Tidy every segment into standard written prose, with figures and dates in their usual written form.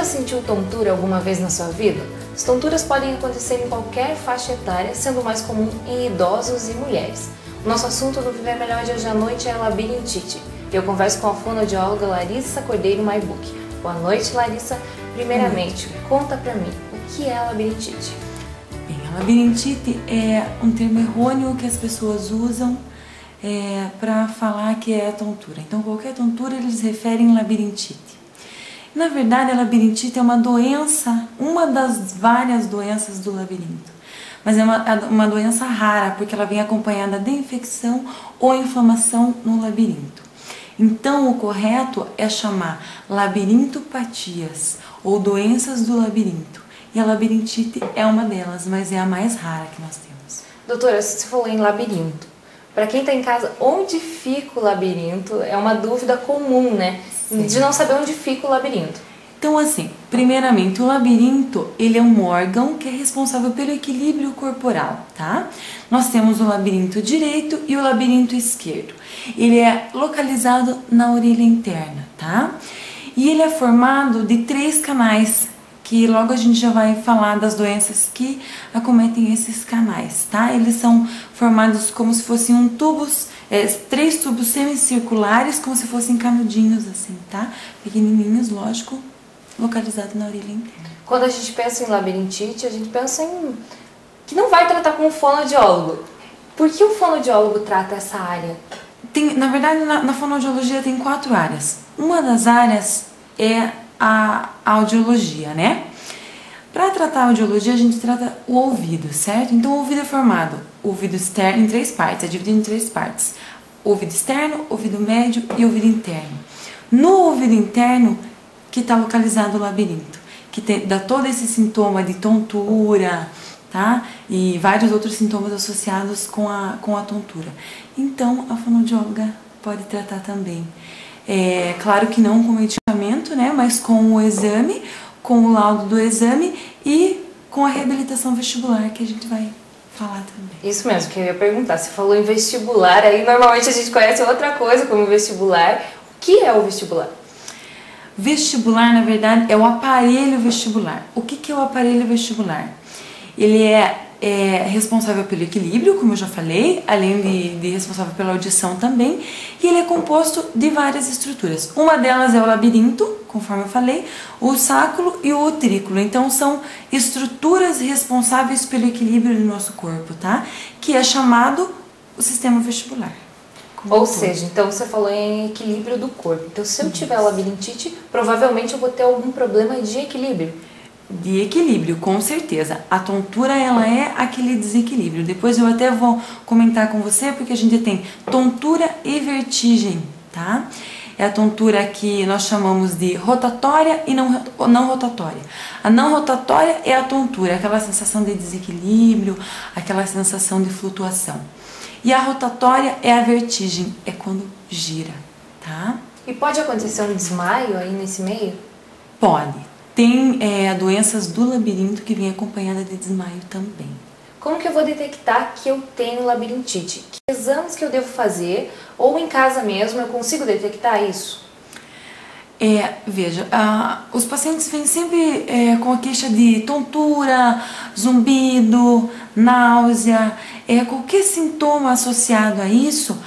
sentiu tontura alguma vez na sua vida? As tonturas podem acontecer em qualquer faixa etária, sendo mais comum em idosos e mulheres. O nosso assunto no Viver Melhor de hoje à noite é labirintite. Eu converso com a fonoaudióloga Larissa Cordeiro Maibuc. Boa noite, Larissa. Primeiramente, conta pra mim, o que é a labirintite? Bem, a labirintite é um termo errôneo que as pessoas usam para falar que é a tontura. Então, qualquer tontura eles referem a labirintite. Na verdade, a labirintite é uma doença, uma das várias doenças do labirinto. Mas é uma doença rara, porque ela vem acompanhada de infecção ou inflamação no labirinto. Então, o correto é chamar labirintopatias ou doenças do labirinto. E a labirintite é uma delas, mas é a mais rara que nós temos. Doutora, você falou em labirinto. Para quem está em casa, onde fica o labirinto é uma dúvida comum, né? Sim. De não saber onde fica o labirinto. Então, assim, primeiramente, o labirinto, ele é um órgão que é responsável pelo equilíbrio corporal, tá? Nós temos o labirinto direito e o labirinto esquerdo. Ele é localizado na orelha interna, tá? E ele é formado de 3 canais, que logo a gente já vai falar das doenças que acometem esses canais, tá? Eles são formados como se fossem tubos, 3 tubos semicirculares, como se fossem canudinhos assim, tá? Pequenininhos, lógico, localizados na orelha interna. Quando a gente pensa em labirintite, a gente pensa em que não vai tratar com um fonoaudiólogo. Por que o fonoaudiólogo trata essa área? Na verdade, na fonoaudiologia tem 4 áreas. Uma das áreas é a audiologia, né? Para tratar a audiologia, a gente trata o ouvido, certo? Então, o ouvido é formado, ouvido externo em 3 partes, é dividido em 3 partes. Ouvido externo, ouvido médio e ouvido interno. No ouvido interno, que está localizado o labirinto, que dá todo esse sintoma de tontura, tá? E vários outros sintomas associados com a tontura. Então, a fonoaudióloga pode tratar também. Claro que não com medicamento, né? Mas com o exame, com o laudo do exame e com a reabilitação vestibular, que a gente vai falar também. Isso mesmo, que eu ia perguntar. Você falou em vestibular, aí normalmente a gente conhece outra coisa como vestibular. O que é o vestibular? Vestibular, na verdade, é o aparelho vestibular. O que é o aparelho vestibular? Ele é responsável pelo equilíbrio, como eu já falei, além de responsável pela audição também, e ele é composto de várias estruturas. Uma delas é o labirinto, conforme eu falei, o sacro e o utrículo. Então, são estruturas responsáveis pelo equilíbrio do nosso corpo, tá? Que é chamado o sistema vestibular. Ou seja, então você falou em equilíbrio do corpo. Então, se eu tiver labirintite, provavelmente eu vou ter algum problema de equilíbrio. De equilíbrio, com certeza. A tontura, ela é aquele desequilíbrio. Depois eu até vou comentar com você, porque a gente tem tontura e vertigem, tá? É a tontura que nós chamamos de rotatória e não rotatória. A não rotatória é a tontura, aquela sensação de desequilíbrio, aquela sensação de flutuação. E a rotatória é a vertigem, é quando gira, tá? E pode acontecer um desmaio aí nesse meio? Pode. Tem doenças do labirinto que vem acompanhada de desmaio também. Como que eu vou detectar que eu tenho labirintite? Que exames que eu devo fazer? Ou em casa mesmo eu consigo detectar isso? Veja, os pacientes vêm sempre com a queixa de tontura, zumbido, náusea, qualquer sintoma associado a isso,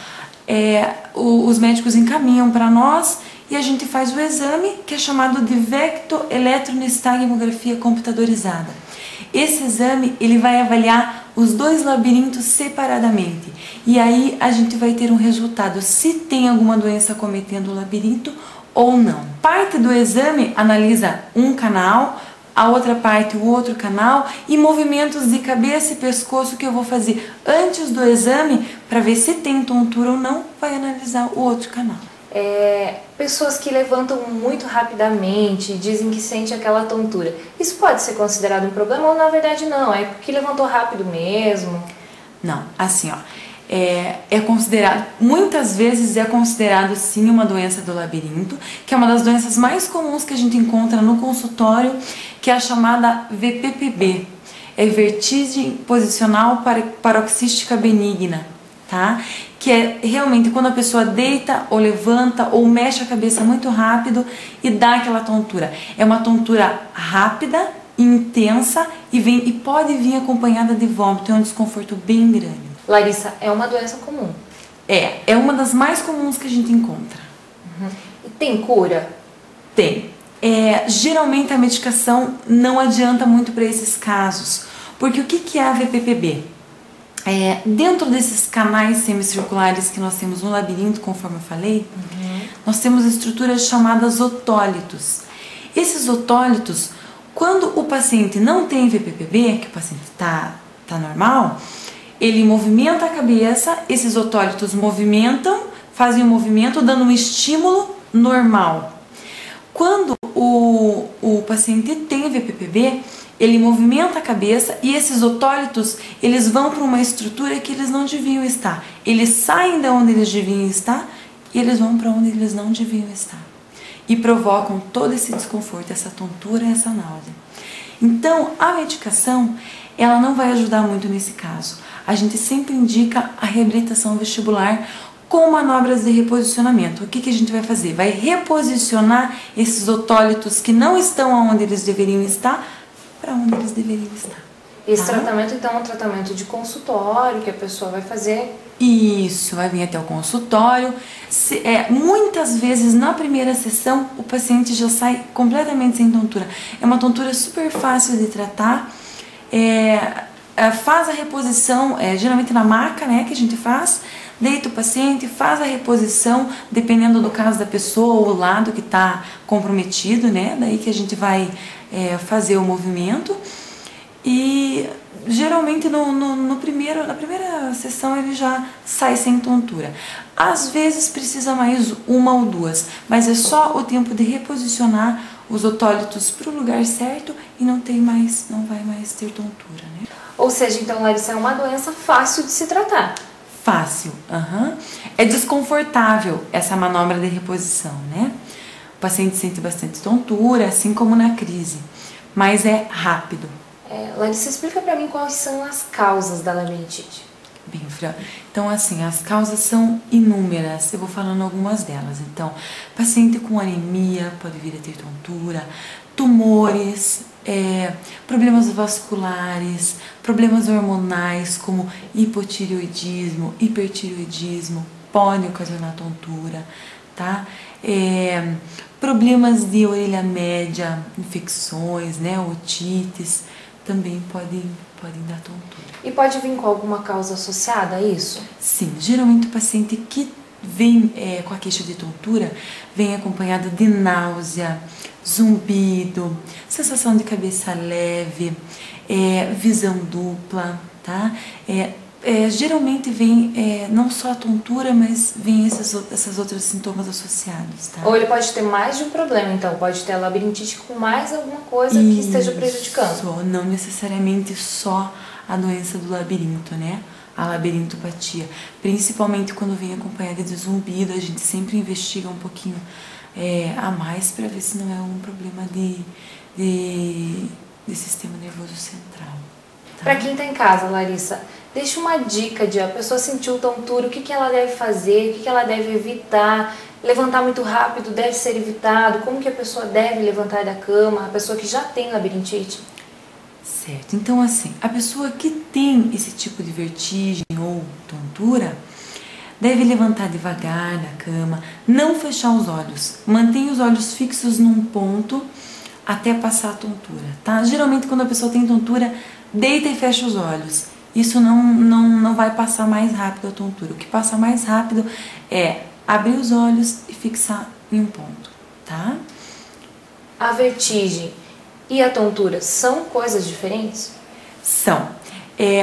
os médicos encaminham para nós e a gente faz o exame, que é chamado de vectoeletronistagmografia computadorizada. Esse exame, ele vai avaliar os 2 labirintos separadamente. E aí a gente vai ter um resultado se tem alguma doença acometendo o labirinto ou não. Parte do exame analisa um canal, a outra parte o outro canal e movimentos de cabeça e pescoço que eu vou fazer antes do exame para ver se tem tontura ou não, vai analisar o outro canal. Pessoas que levantam muito rapidamente, dizem que sente aquela tontura. Isso pode ser considerado um problema ou na verdade não? É porque levantou rápido mesmo? Não, assim ó, considerado, muitas vezes é considerado sim uma doença do labirinto, que é uma das doenças mais comuns que a gente encontra no consultório, que é a chamada VPPB, é vertigem posicional paroxística benigna, tá? Que é realmente quando a pessoa deita ou levanta ou mexe a cabeça muito rápido e dá aquela tontura. É uma tontura rápida, intensa e pode vir acompanhada de vômito, é um desconforto bem grande. Larissa, é uma doença comum? É uma das mais comuns que a gente encontra. E tem cura? Tem. Geralmente a medicação não adianta muito para esses casos, porque o que é a VPPB? Dentro desses canais semicirculares que nós temos no labirinto, conforme eu falei, nós temos estruturas chamadas otólitos. Esses otólitos, quando o paciente não tem VPPB, que o paciente está normal, ele movimenta a cabeça, esses otólitos fazem um movimento dando um estímulo normal. Quando o paciente tem VPPB, ele movimenta a cabeça e esses otólitos, eles vão para uma estrutura que eles não deviam estar. Eles saem de onde eles deviam estar e eles vão para onde eles não deviam estar. E provocam todo esse desconforto, essa tontura e essa náusea. Então, a medicação, ela não vai ajudar muito nesse caso. A gente sempre indica a reabilitação vestibular com manobras de reposicionamento. O que a gente vai fazer? Vai reposicionar esses otólitos que não estão onde eles deveriam estar para onde eles deveriam estar. Esse tratamento, então, é um tratamento de consultório que a pessoa vai fazer? Isso, vai vir até o consultório. Muitas vezes, na primeira sessão, o paciente já sai completamente sem tontura. É uma tontura super fácil de tratar. Faz a reposição, geralmente na maca, né, que a gente faz. Deita o paciente, faz a reposição, dependendo do caso da pessoa ou o lado que está comprometido, né? Daí que a gente vai fazer o movimento. E geralmente na primeira sessão ele já sai sem tontura. Às vezes precisa mais uma ou duas, mas é só o tempo de reposicionar os otólitos para o lugar certo e não vai mais ter tontura, né? Ou seja, então, Larissa, é uma doença fácil de se tratar. Fácil, É desconfortável essa manobra de reposição, né? O paciente sente bastante tontura, assim como na crise, mas é rápido. Larissa, explica pra mim quais são as causas da labirintite. Bem, Fran, então assim, as causas são inúmeras, eu vou falando algumas delas. Então, paciente com anemia pode vir a ter tontura, tumores, problemas vasculares, problemas hormonais como hipotireoidismo, hipertireoidismo, podem ocasionar tontura, tá? Problemas de orelha média, infecções, né, otites, também podem dar tontura. E pode vir com alguma causa associada a isso? Sim, geralmente o paciente que vem com a queixa de tontura vem acompanhado de náusea, zumbido, sensação de cabeça leve, visão dupla, tá? Geralmente vem não só a tontura, mas vem esses outros sintomas associados, tá? Ou ele pode ter mais de um problema, então pode ter a labirintite com mais alguma coisa que esteja prejudicando. Não necessariamente só a doença do labirinto, né? A labirintopatia. Principalmente quando vem acompanhada de zumbido, a gente sempre investiga um pouquinho a mais para ver se não é algum problema de sistema nervoso central. Tá? Para quem está em casa, Larissa, deixa uma dica de a pessoa sentiu tontura, o que ela deve fazer, o que ela deve evitar. Levantar muito rápido deve ser evitado, como que a pessoa deve levantar da cama, a pessoa que já tem labirintite? Certo, então assim, a pessoa que tem esse tipo de vertigem ou tontura deve levantar devagar da cama, não fechar os olhos, mantenha os olhos fixos num ponto até passar a tontura, tá? Geralmente quando a pessoa tem tontura, deita e fecha os olhos. Isso não vai passar mais rápido a tontura. O que passa mais rápido é abrir os olhos e fixar em um ponto, tá? A vertigem e a tontura são coisas diferentes? São.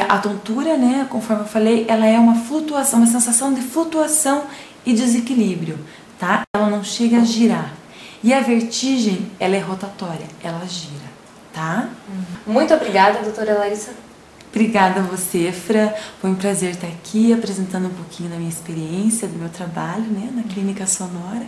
A tontura, né, conforme eu falei, ela é uma flutuação, uma sensação de flutuação e desequilíbrio, tá? Ela não chega a girar. E a vertigem, ela é rotatória, ela gira, tá? Muito obrigada, doutora Larissa. Obrigada a você, Fran. Foi um prazer estar aqui apresentando um pouquinho da minha experiência, do meu trabalho, né, na Clínica Sonora.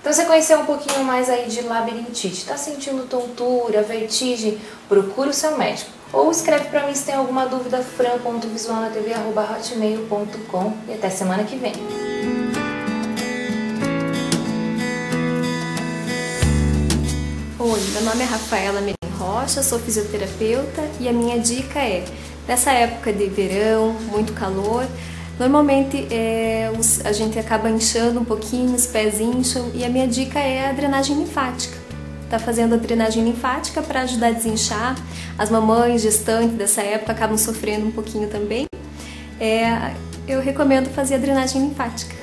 Então você conheceu um pouquinho mais aí de labirintite. Está sentindo tontura, vertigem? Procure o seu médico. ou escreve para mim se tem alguma dúvida, fran.visualnatv@hotmail.com, e até semana que vem. Oi, meu nome é Rafaela Melim Rocha, sou fisioterapeuta e a minha dica é, nessa época de verão, muito calor, normalmente a gente acaba inchando um pouquinho, os pés incham, e a minha dica é a drenagem linfática. Tá fazendo a drenagem linfática para ajudar a desinchar. As mamães gestantes dessa época acabam sofrendo um pouquinho também. Eu recomendo fazer a drenagem linfática.